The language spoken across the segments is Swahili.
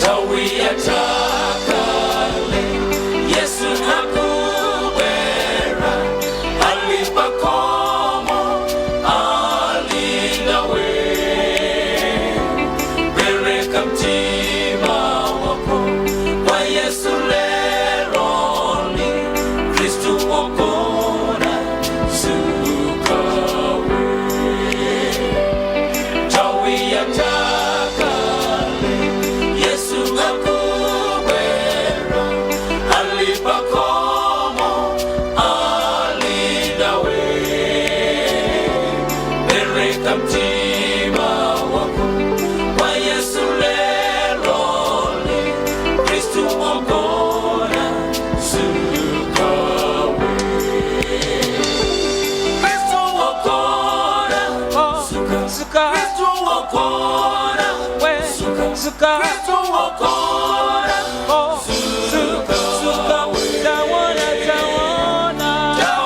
Tawi ya takale Yesu nakubera alipakomo alinawe bereka mtima wako kwa Yesu leroni Kristu okona sukawe. Tawi ya takale Yesu nakubera alipakomo alinawe bereka mtima wako kwa Yesu leroni Kristu okona sukawe. Kristu okona suka Kristu okona suka Kristu okona suka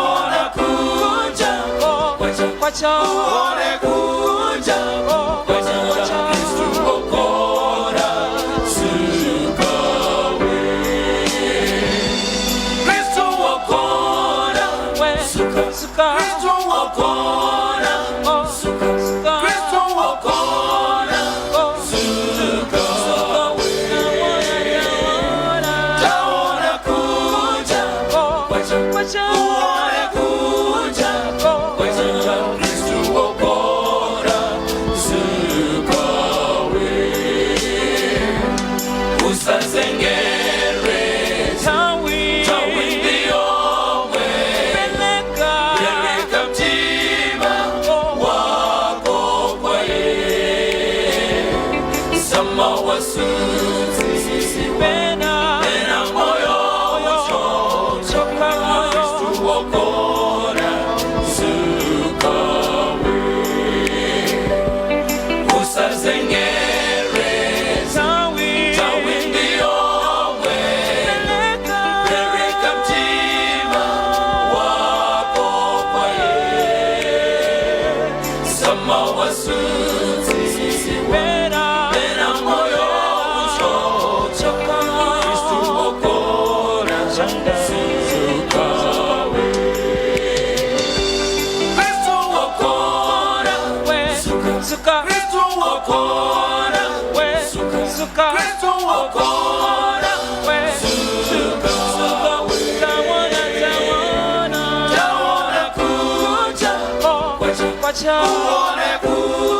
taona kuja uone kuja Kristu okona sukawe. Kristu okona suka Kristu okona suka Kristu okona suka taona kuja uone kuja Kristu okona sukawe. Usazengere tawi ndiyowe bereka mtima wako kwa ye sama wasuzi pena moyo choka Kristu okona sukawe. Usazengere tawi ndiyowe bereka mtima wako kwa ye sama wasuzi pena moyo choka Kristu okona sukawe. Kristu okona suka Kristu okona suka Kristu okona suka taona kuja uone kuja